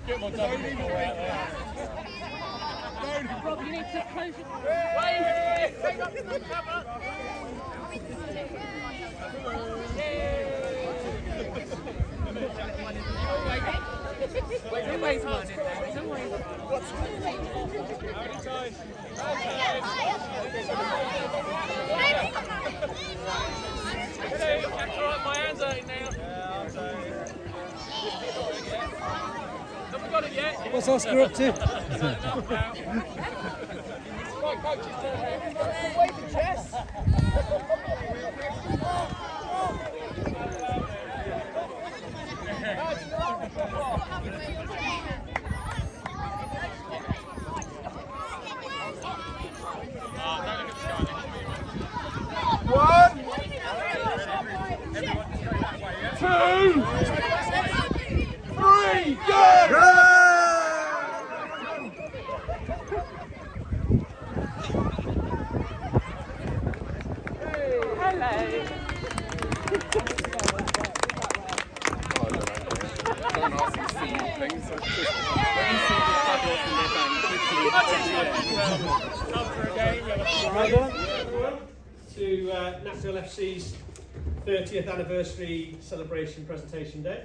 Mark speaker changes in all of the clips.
Speaker 1: Get my double before out there.
Speaker 2: Rob, you need to close your...
Speaker 1: Take up the cover.
Speaker 2: Wait, wait, one in there. Don't worry.
Speaker 1: My hands hurting now. Haven't got it yet.
Speaker 3: What's Oscar up to?
Speaker 1: Right, coach's turn now. Away the chest. One, 2, 3, go! To Napphill Fc's 30th anniversary celebration presentation day.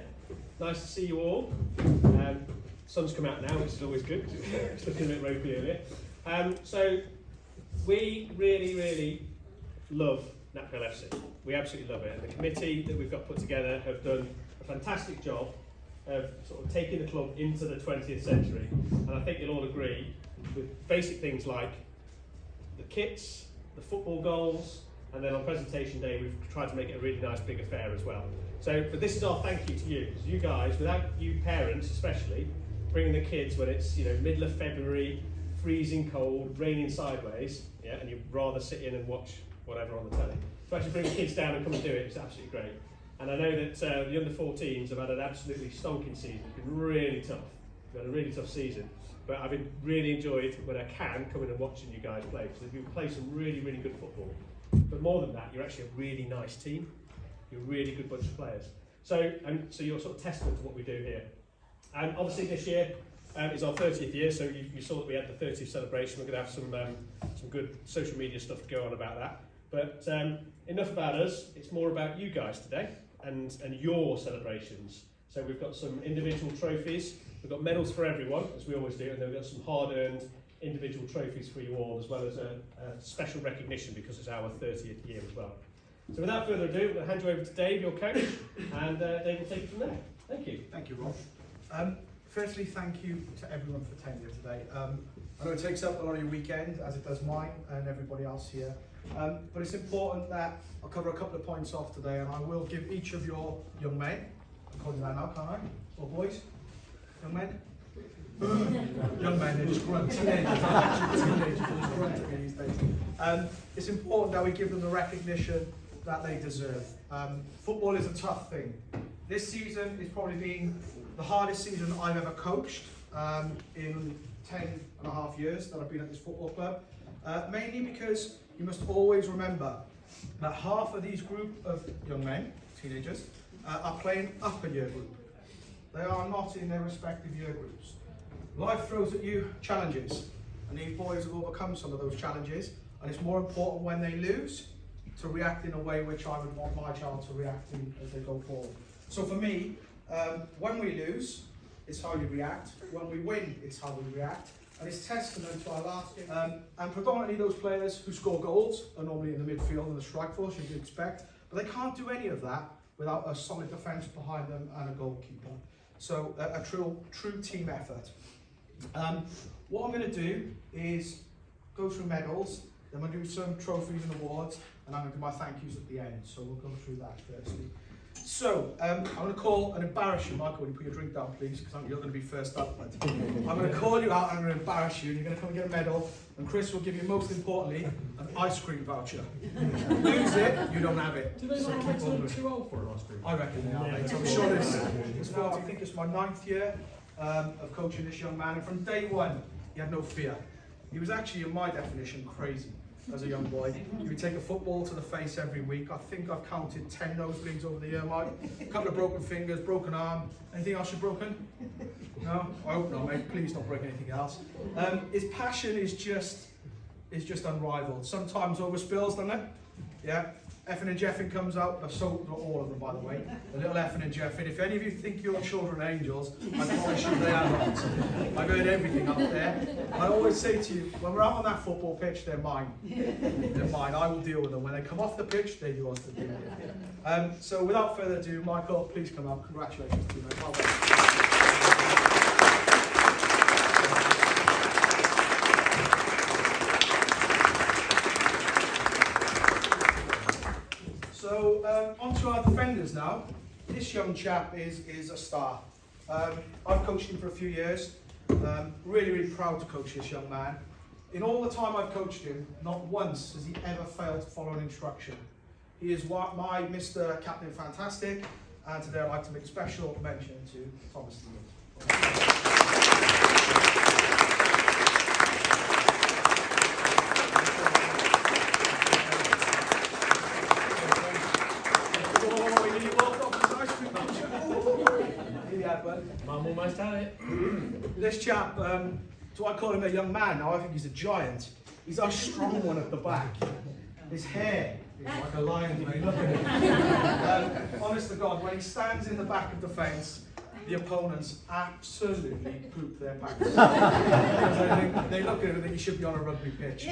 Speaker 1: Nice to see you all. Sun's come out now, which is always good. It's looking a bit ropey earlier. So we really love Napphill FC. We absolutely love it. And the committee that we've got put together have done a fantastic job of sort of taking the club into the 20th century. And I think you'll all agree with basic things like the kits, the football goals, and then on presentation day we've tried to make it a really nice big affair as well. So, but this is our thank you to you, because you guys, without you parents especially, bringing the kids when it's, you know, middle of February, freezing cold, raining sideways, yeah, and you'd rather sit in and watch whatever on the telly. To actually bring the kids down and come and do it is absolutely great. And I know that the under-14s have had an absolutely stonking season. It's been really tough. We've had a really tough season. But I've really enjoyed, when I can, coming and watching you guys play, because you play some really good football. But more than that, you're actually a really nice team. You're a really good bunch of players. So you're sort of testament to what we do here. And obviously this year is our 30th year, so you saw that we had the 30th celebration. We're going to have some good social media stuff to go on about that. But enough about us. It's more about you guys today and your celebrations. So we've got some individual trophies. We've got medals for everyone, as we always do, and then we've got some hard-earned individual trophies for you all, as well as a special recognition because it's our 30th year as well. So without further ado, I'm going to hand you over to Dave, your coach, and Dave will take it from there. Thank you.
Speaker 4: Thank you, Rob. Firstly, thank you to everyone for attending today. I know it takes up a lot of your weekend, as it does mine and everybody else here. But it's important that I'll cover a couple of points off today, and I will give each of your young men, I'm calling that now, can't I? Or boys? Young men? Young men, they're just grunting. Teenagers, they're just grunting these days. It's important that we give them the recognition that they deserve. Football is a tough thing. This season has probably been the hardest season I've ever coached in 10 and a half years that I've been at this football club. Mainly because you must always remember that half of these group of young men, teenagers, are playing upper year group. They are not in their respective year groups. Life throws at you challenges, and these boys have overcome some of those challenges, and it's more important when they lose to react in a way which I would want my child to react in as they go forward. So for me, when we lose, it's how you react. When we win, it's how we react. And it's testament to our last game. And predominantly those players who score goals are normally in the midfield and the strike force, you'd expect. But they can't do any of that without a solid defence behind them and a goalkeeper. So a true team effort. What I'm going to do is go through medals, then we'll do some trophies and awards, and I'm going to do my thank yous at the end. So we'll go through that firstly. So, I'm going to call and embarrass you. Michael, will you put your drink down, please? Because you're going to be first up. But I'm going to call you out and I'm going to embarrass you, and you're going to come and get a medal. And Chris will give you, most importantly, an ice cream voucher. Lose it, you don't have it.
Speaker 3: Do they not make them too old for an ice cream?
Speaker 4: I reckon they are, mate. I'm sure it's now, I think it's my 9th year of coaching this young man. And from day one, he had no fear. He was actually, in my definition, crazy. As a young boy, you would take a football to the face every week. I think I've counted 10 nosebleeds over the year, Mike. A couple of broken fingers, broken arm. Anything else you've broken? No? I hope not, mate. Please don't break anything else. His passion is just unrivaled. Sometimes over spills, doesn't it? Yeah. Effing and Jeffing comes out. So do all of them, by the way. A little effing and Jeffing. If any of you think your children are angels, I promise you they are not. I've heard everything up there. I always say to you, when we're out on that football pitch, they're mine. They're mine. I will deal with them. When they come off the pitch, they're yours to deal with. So without further ado, Michael, please come up. Congratulations to you, mate. Well done. So on to our defenders now. This young chap is a star. I've coached him for a few years. Really proud to coach this young man. In all the time I've coached him, not once has he ever failed to follow an instruction. He is my Mr. Captain Fantastic, and today I'd like to make special mention to Thomas Stevens.
Speaker 1: Mum almost had it.
Speaker 4: This chap, so I call him a young man, now I think he's a giant. He's our strong one at the back. His hair is like a lion when you look at it. Honest to God, when he stands in the back of the fence, the opponents absolutely poop their pants. They look at him and think he should be on a rugby pitch.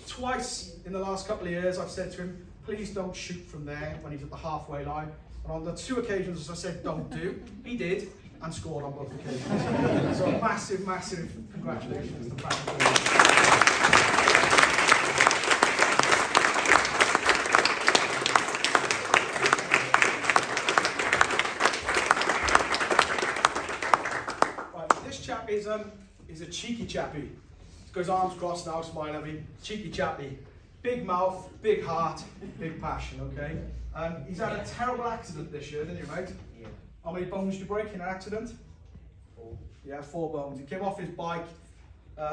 Speaker 4: Twice in the last couple of years I've said to him, please don't shoot from there when he's at the halfway line. And on the 2 occasions, as I said, don't do, he did, and scored on both occasions. So massive congratulations to Frank. Right, this chap is a cheeky chappy. He's got his arms crossed now, smile at me. Cheeky chappy. Big mouth, big heart, big passion, okay? He's had a terrible accident this year, didn't you, mate? Yeah. How many bones did you break in an accident? 4. Yeah, 4 bones. He came off his bike,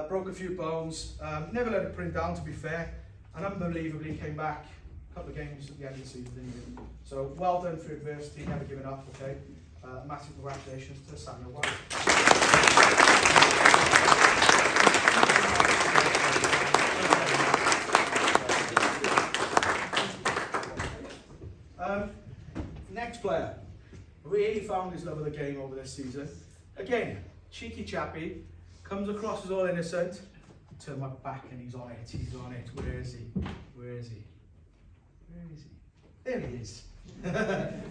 Speaker 4: broke a few bones, never let it bring down, to be fair, and unbelievably came back a couple of games at the end of the season, didn't he? So well done for adversity, never giving up, okay? Massive congratulations to Samuel White. Next player, really found his love of the game over this season. Again, cheeky chappy, comes across as all innocent. Turn my back and he's on it, Where is he? Where is he? There he is.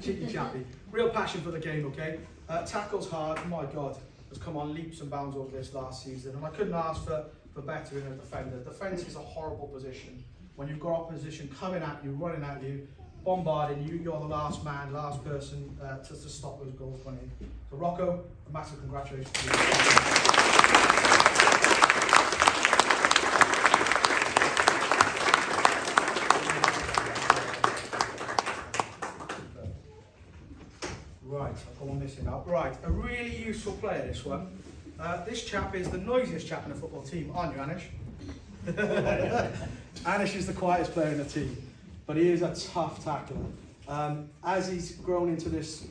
Speaker 4: Cheeky chappy. Real passion for the game, okay? Tackles hard, my God, has come on leaps and bounds over this last season. And I couldn't ask for better in a defender. Defence is a horrible position. When you've got opposition coming at you, running at you, bombarding you, you're the last man, last person to stop those goals coming in. So Rocco, a massive congratulations to you. Right, I've got one missing now. Right, a really useful player, this one. This chap is the noisiest chap in the football team, aren't you, Anish? Anish is the quietest player in the team. but he is a tough tackler. As he's grown into this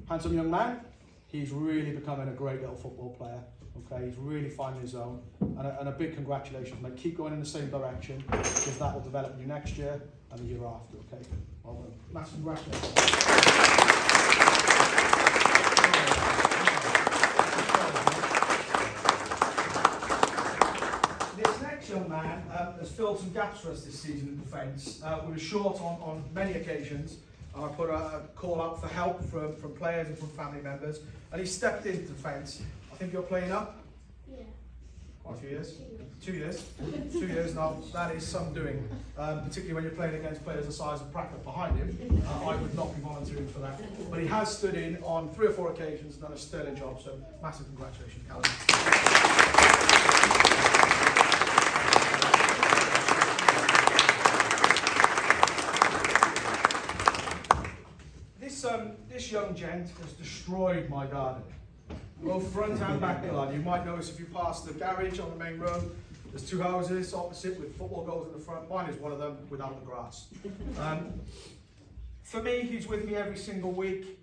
Speaker 4: handsome young man, he's really becoming a great little football player. Okay, he's really finding his own, and a big congratulations, mate. Keep going in the same direction, because that will develop you next year and the year after. Okay, well done. Massive congratulations. This next young man has filled some gaps for us this season in defence. We were short on many occasions. I put a call out for help from players and from family members, and he stepped into defence. I think you're playing up?
Speaker 5: Yeah.
Speaker 4: Quite a few years? 2 years. 2 years now, that is some doing. Particularly when you're playing against players the size of Brackett behind him. I would not be volunteering for that. But he has stood in on 3 or 4 occasions and done a sterling job, so massive congratulations, Callum. This young gent has destroyed my garden. Both front and back garden. You might notice if you pass the garage on the main road, there's 2 houses opposite with football goals in the front. Mine is one of them without the grass. For me, he's with me every single week.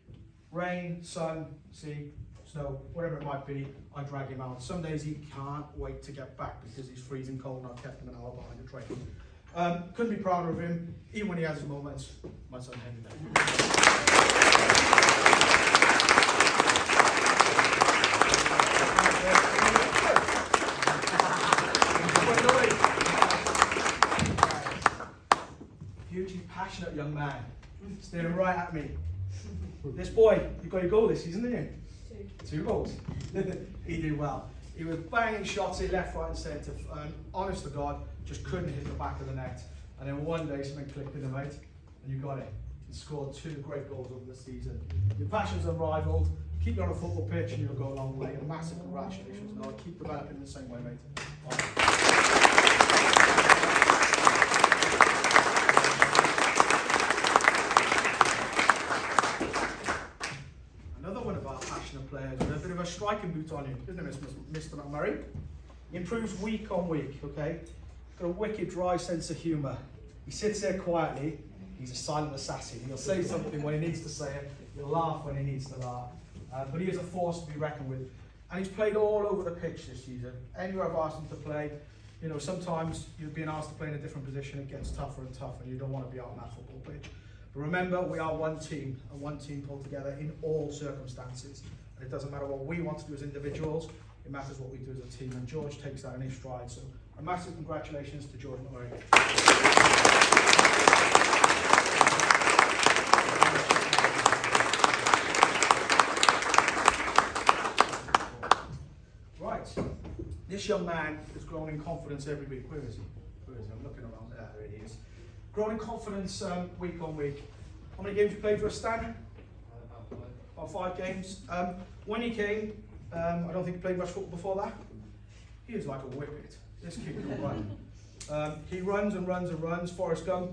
Speaker 4: Rain, sun, sea, snow, whatever it might be, I drag him out. Some days he can't wait to get back because he's freezing cold and I've kept him an hour behind the train. Couldn't be prouder of him, even when he has his moments. My son Henry. Hugely passionate young man, staring right at me. This boy, you got your goal this season, didn't you? 2 goals. He did well. He was banging shots in left, right and centre, and honest to God, just couldn't hit the back of the net. And then one day something clicked in the mate, and you got it. You scored 2 great goals over the season. Your passion's unrivaled. Keep you on a football pitch and you'll go a long way. And massive congratulations. And I'll keep developing in the same way, mate. Another one of our passionate players with a bit of a striking boot on you, isn't it, Mr. McMurray? Improves week on week, okay? Got a wicked dry sense of humour. He sits there quietly. He's a silent assassin. He'll say something when he needs to say it. He'll laugh when he needs to laugh. But he is a force to be reckoned with. And he's played all over the pitch this season. Anywhere I've asked him to play, you know, sometimes you're being asked to play in a different position, it gets tougher and tougher, and you don't want to be out on that football pitch. But remember, we are one team, and one team pulled together in all circumstances. And it doesn't matter what we want to do as individuals, it matters what we do as a team. And George takes that in his stride. So a massive congratulations to George McMurray. This young man has grown in confidence every week. Where is he? Where is he? I'm looking around there. There he is. Grown in confidence week on week. How many games you played for us, Stan? About 5 games. When he came, I don't think he played much football before that. He is like a whippet. This kid can run. He runs and runs and runs, Forrest Gump,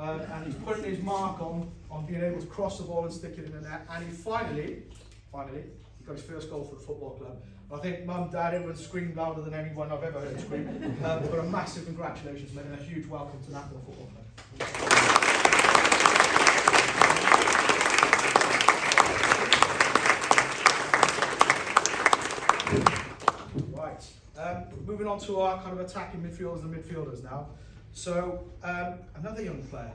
Speaker 4: and he's putting his mark on being able to cross the ball and stick it in the net. And he finally, he got his first goal for the football club. I think Mum, Dad, everyone screamed louder than anyone I've ever heard scream. But a massive congratulations, mate, and a huge welcome to Napphill Football Club. Right, moving on to our kind of attacking midfielders and midfielders now. So, another young player,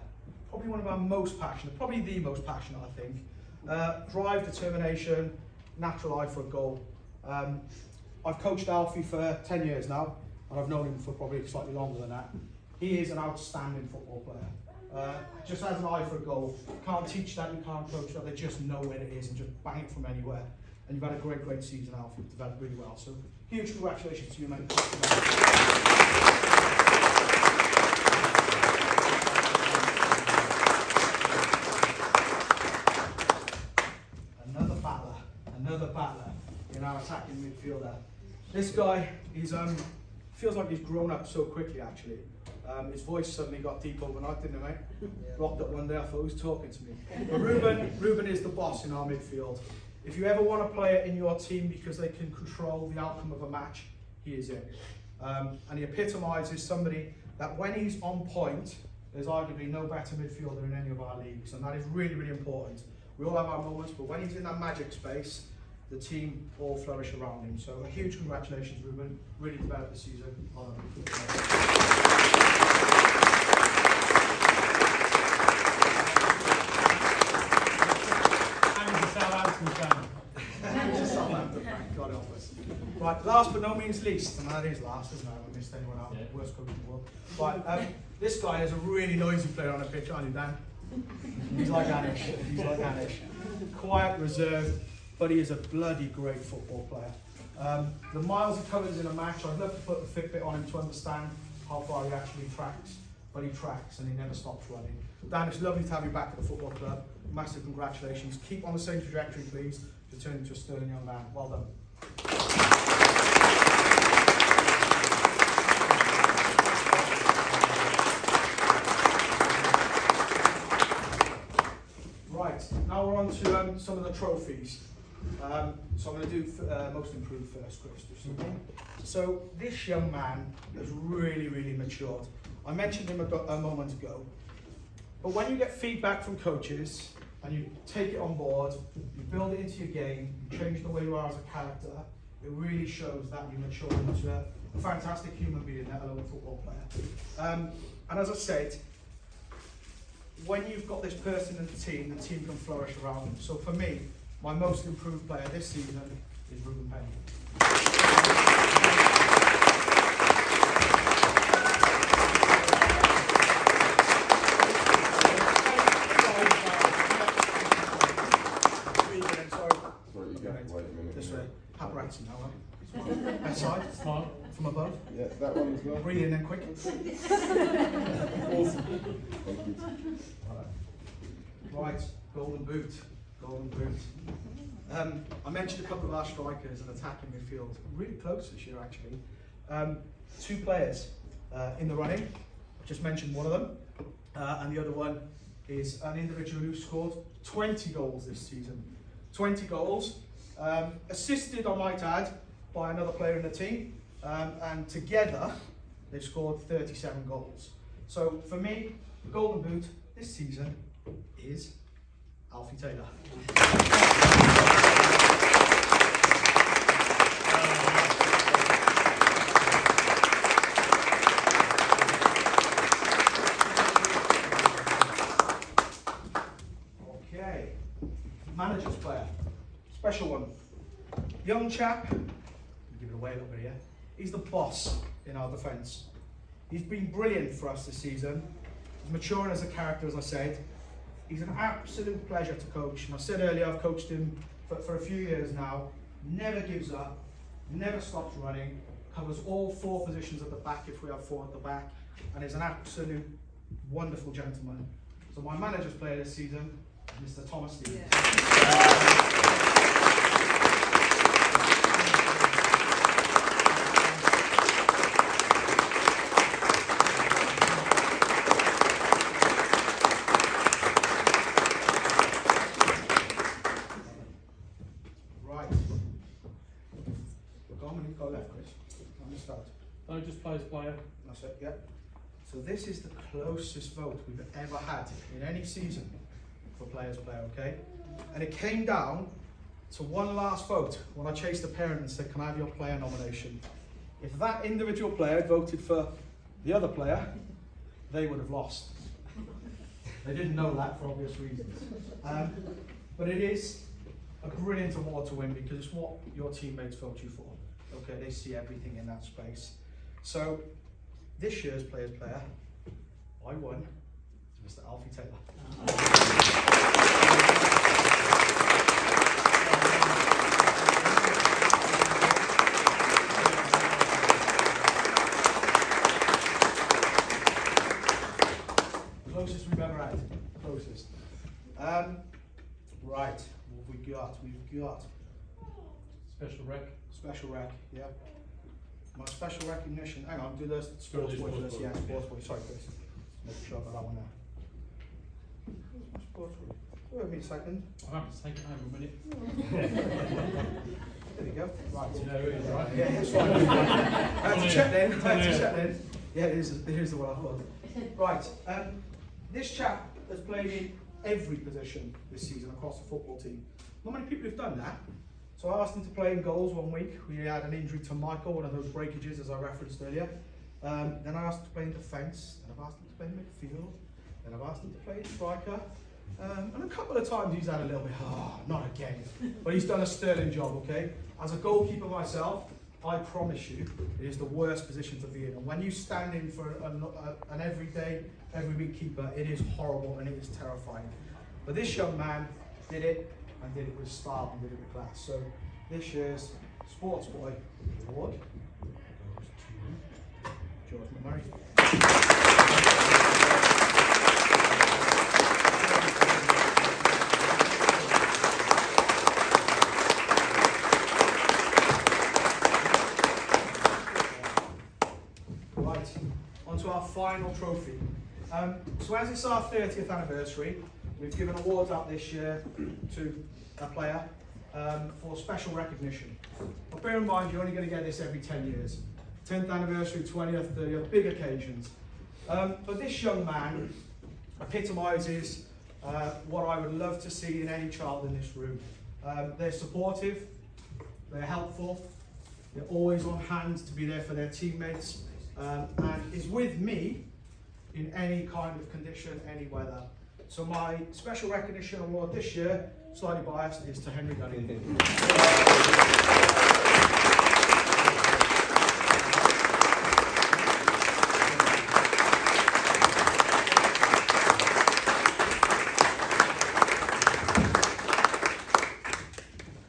Speaker 4: probably one of our most passionate, probably the most passionate, I think. Drive, determination, natural eye for a goal. I've coached Alfie for 10 years now, and I've known him for probably slightly longer than that. He is an outstanding football player. Just has an eye for a goal. You can't teach that, you can't coach that, they just know where it is and just bang it from anywhere. And you've had a great season, Alfie. You've developed really well. So, huge congratulations to you, mate. Another battler in our attacking midfielder. This guy, he's feels like he's grown up so quickly actually. His voice suddenly got deep overnight, didn't it, mate? Yeah. Rocked up one day, I thought, who's talking to me? But Ruben is the boss in our midfield. If you ever want a player in your team because they can control the outcome of a match, he is it. And he epitomises somebody that when he's on point, there's arguably no better midfielder in any of our leagues, and that is really, really important. We all have our moments, but when he's in that magic space, the team all flourish around him. So a huge congratulations, Ruben. Really developed the season. Well done. God help us. Right, last but no means least, and that is last, isn't it? I haven't missed anyone out. Worst coach in the world. Right, this guy is a really noisy player on the pitch, aren't you, Dan? He's like Anish. He's like Anish. Quiet, reserved, but he is a bloody great football player. The miles he covers in a match, I'd love to put the Fitbit on him to understand how far he actually tracks, but he tracks and he never stops running. Dan, it's lovely to have you back at the football club. Massive congratulations. Keep on the same trajectory, please, to turn into a sterling young man. Well done. Right, now we're on to some of the trophies. So I'm going to do most improved first, Chris. So this young man has really, really matured. I mentioned him a moment ago. But when you get feedback from coaches and you take it on board, you build it into your game, you change the way you are as a character, it really shows that you mature into a fantastic human being, let alone a football player. And as I said, when you've got this person in the team can flourish around them. So for me, my most improved player this season is Ruben Penny. This way, paparazzi now, huh? That side,
Speaker 3: Smile.
Speaker 4: from above.
Speaker 5: Yeah, that one as well.
Speaker 4: Breathe in then quick.
Speaker 5: Awesome. Thank you.
Speaker 4: Right, golden boot. Golden boot. I mentioned a couple of our strikers and attacking midfield. Really close this year, actually. 2 players in the running. I just mentioned one of them. And the other one is an individual who scored 20 goals this season. 20 goals. Assisted, I might add, by another player in the team. And together, they've scored 37 goals. So for me, the golden boot this season is Alfie Taylor. Okay, manager's player, special one. Young chap, give it away a little bit here. He's the boss in our defence. He's been brilliant for us this season. He's maturing as a character, as I said. He's an absolute pleasure to coach. And I said earlier, I've coached him for a few years now. Never gives up, never stops running, covers all 4 positions at the back if we have 4 at the back, and is an absolute wonderful gentleman. So my manager's player this season, Mr. Thomas Stevens.
Speaker 3: No, just plays player.
Speaker 4: That's it, yeah. So this is the closest vote we've ever had in any season for players player, okay? And it came down to one last vote when I chased the parent and said, can I have your player nomination? If that individual player had voted for the other player, they would have lost. They didn't know that for obvious reasons. But it is a brilliant award to win because it's what your teammates vote you for. Okay, they see everything in that space. So this year's player's player, I won, is Mr. Alfie Taylor. Closest we've ever had. Closest. Right, what have we got? We've got
Speaker 3: Special rec.
Speaker 4: special rec, yeah. My special recognition, hang on, do the sports boy for this, yeah, sports boy, sorry Chris. Make sure I got that one now. Sports boy, wait me a second.
Speaker 3: I'm happy to take it home a minute.
Speaker 4: There we go, right.
Speaker 3: You know who it is, right?
Speaker 4: Yeah, it's fine. I had to check then, Yeah, here's the one I thought. Right, this chap has played in every position this season across the football team. Not many people have done that. So I asked him to play in goals one week. We had an injury to Michael, one of those breakages as I referenced earlier. Then I asked him to play in defence, then I've asked him to play in midfield, then I've asked him to play in striker. And a couple of times he's had a little bit, not again. But he's done a sterling job, okay? As a goalkeeper myself, I promise you, it is the worst position to be in. And when you stand in for an everyday, every week keeper, it is horrible and it is terrifying. But this young man did it, and did it with style and did it with class. So this year's Sports Boy Award goes to George McMurray. Right, on to our final trophy. So as it's our 30th anniversary, we've given awards out this year to a player for special recognition. But bear in mind, you're only going to get this every 10 years. 10th anniversary, 20th, 30th, big occasions. But this young man epitomises what I would love to see in any child in this room. They're supportive, they're helpful, they're always on hand to be there for their teammates, and is with me in any kind of condition, any weather. So my special recognition award this year, slightly biased, is to Henry Gunning.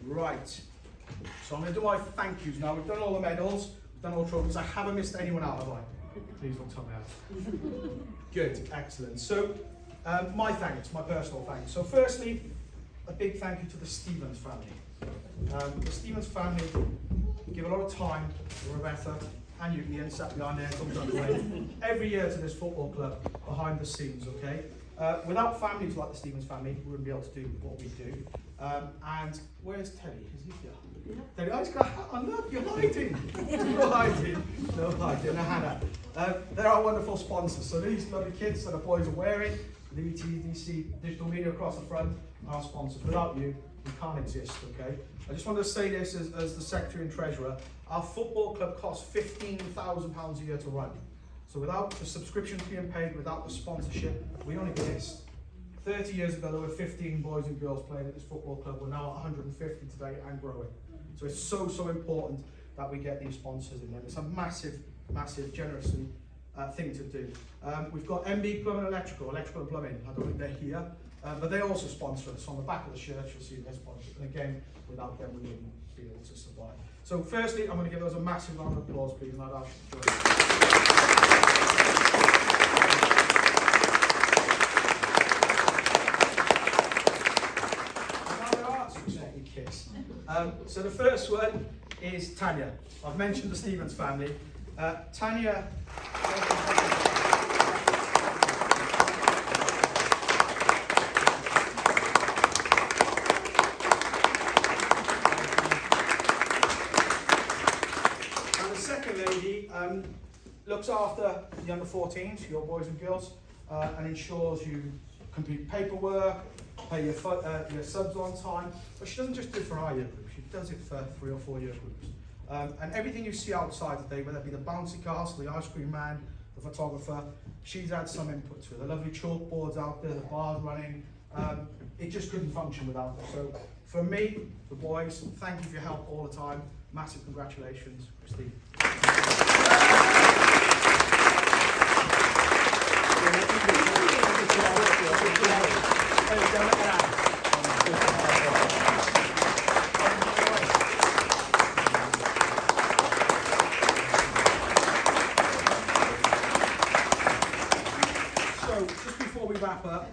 Speaker 4: Right, so I'm going to do my thank yous now. We've done all the medals, we've done all the trophies. I haven't missed anyone out, have I? Please don't tell me out. Good, excellent. So, my thanks, my personal thanks. So firstly, a big thank you to the Stevens family. The Stevens family give a lot of time to Rebecca and you, Ian, sat behind there, comes up the way, every year to this football club, behind the scenes, okay? Without families like the Stevens family, we wouldn't be able to do what we do. And where's Teddy? Is he here? Teddy, oh, he's got a hat on, look, you're hiding. You're hiding. No hiding, a Hannah. They're our wonderful sponsors. So these lovely kids that the boys are wearing, the ETDC digital media across the front, are our sponsors. Without you, we can't exist, okay? I just wanted to say this as the Secretary and Treasurer. Our football club costs £15,000 a year to run. So without the subscriptions being paid, without the sponsorship, we don't exist. 30 years ago, there were 15 boys and girls playing at this football club. We're now at 150 today and growing. So it's so important that we get these sponsors in there. It's a massive, generously thing to do. We've got MB Plumbing and Electrical and Plumbing. I don't think they're here, but they also sponsor us. On the back of the shirt, you'll see their sponsorship. And again, without them, we wouldn't be able to survive. So firstly, I'm going to give those a massive round of applause, please, and I'd ask you to join me. So the first one is Tanya. I've mentioned the Stevens family. Tanya. And the second lady looks after the under 14s, your boys and girls, and ensures you complete paperwork, pay your subs on time, but she doesn't just do it for our year group, she does it for 3 or 4 year groups. And everything you see outside today, whether it be the bouncy castle, the ice cream man, the photographer, she's had some input to it. The lovely chalkboards out there, the bars running, it just couldn't function without her. So for me, the boys, thank you for your help all the time. Massive congratulations, Christine. So, just before we wrap up,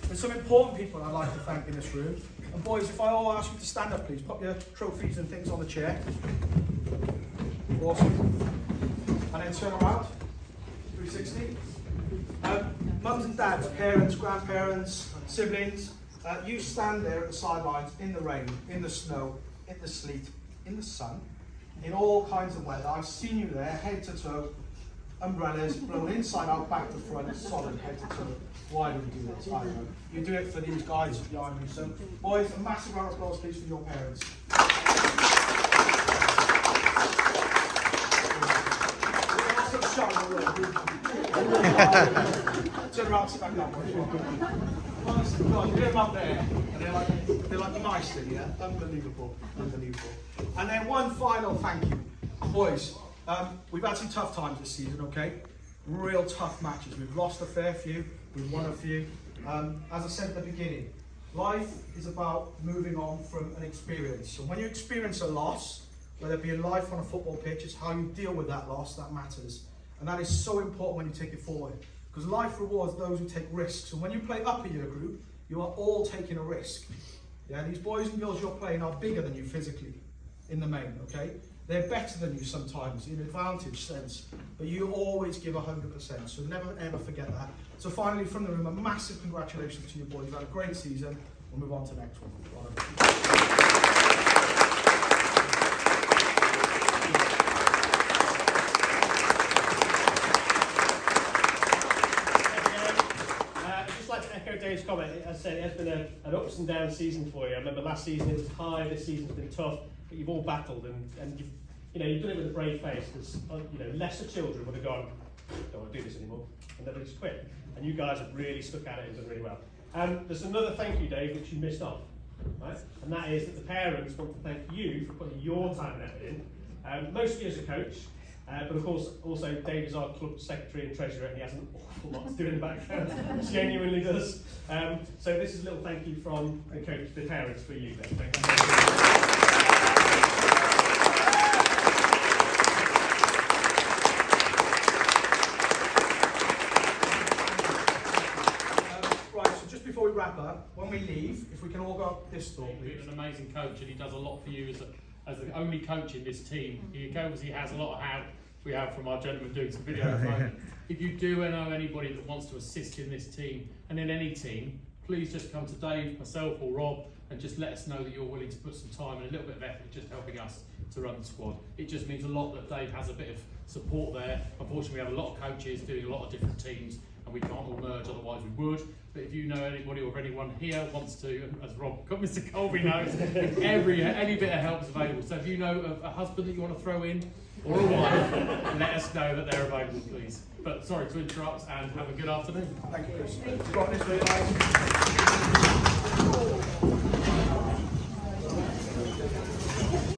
Speaker 4: there's some important people I'd like to thank in this room. And boys, if I all ask you to stand up, please, pop your trophies and things on the chair. Awesome. And then turn around, 360. Mums and dads, parents, grandparents, siblings, you stand there at the sidelines in the rain, in the snow, in the sleet, in the sun, in all kinds of weather. I've seen you there, head to toe, umbrellas, blown inside out, back to front, solid head to toe. Why do we do this? I don't know. You do it for these guys behind me. So, boys, a massive round of applause, please, for your parents. Turn around, sit back down. Honest to God, you get them up there, and they're like mice in here. Unbelievable, unbelievable. And then one final thank you, boys. We've had some tough times this season, okay? Real tough matches. We've lost a fair few, we've won a few. As I said at the beginning, life is about moving on from an experience. So when you experience a loss, whether it be in life on a football pitch, it's how you deal with that loss that matters. And that is so important when you take it forward. Because life rewards those who take risks. And when you play upper year group, you are all taking a risk. Yeah, these boys and girls you're playing are bigger than you physically, in the main, okay? They're better than you sometimes, in an advantage sense. But you always give 100%, so never ever forget that. So finally, from the room, a massive congratulations to you boys. You've had a great season. We'll move on to the next one.
Speaker 1: Dave's comment, as I said, it has been an ups and downs season for you. I remember last season it was high, this season's been tough, but you've all battled and you've done it with a brave face, because lesser children would have gone, don't want to do this anymore, and they've just quit. And you guys have really stuck at it and done really well. There's another thank you, Dave, which you missed off, right? And that is that the parents want to thank you for putting your time and effort in, mostly as a coach. But of course, also Dave is our club secretary and treasurer, and he has an awful lot to do in the background. Genuinely does. So this is a little thank you from the coach, the parents, for you. Then. Thank you.
Speaker 4: Right. So just before we wrap up, when we leave, if we can all go up this door, please.
Speaker 3: He's an amazing coach, and he does a lot for you as the only coach in this team. He obviously has a lot of help we have from our gentleman doing some video at the moment. If you do know anybody that wants to assist in this team and in any team, please just come to Dave, myself or Rob and just let us know that you're willing to put some time and a little bit of effort just helping us to run the squad. It just means a lot that Dave has a bit of support there. Unfortunately, we have a lot of coaches doing a lot of different teams and we can't all merge, otherwise we would. But if you know anybody or if anyone here wants to, as Mr. Colby knows, any bit of help is available. So if you know of a husband that you want to throw in, or a wife, let us know that they're available, please. But sorry to interrupt, and have a good afternoon.
Speaker 4: Thank you, Chris. Got this way, guys.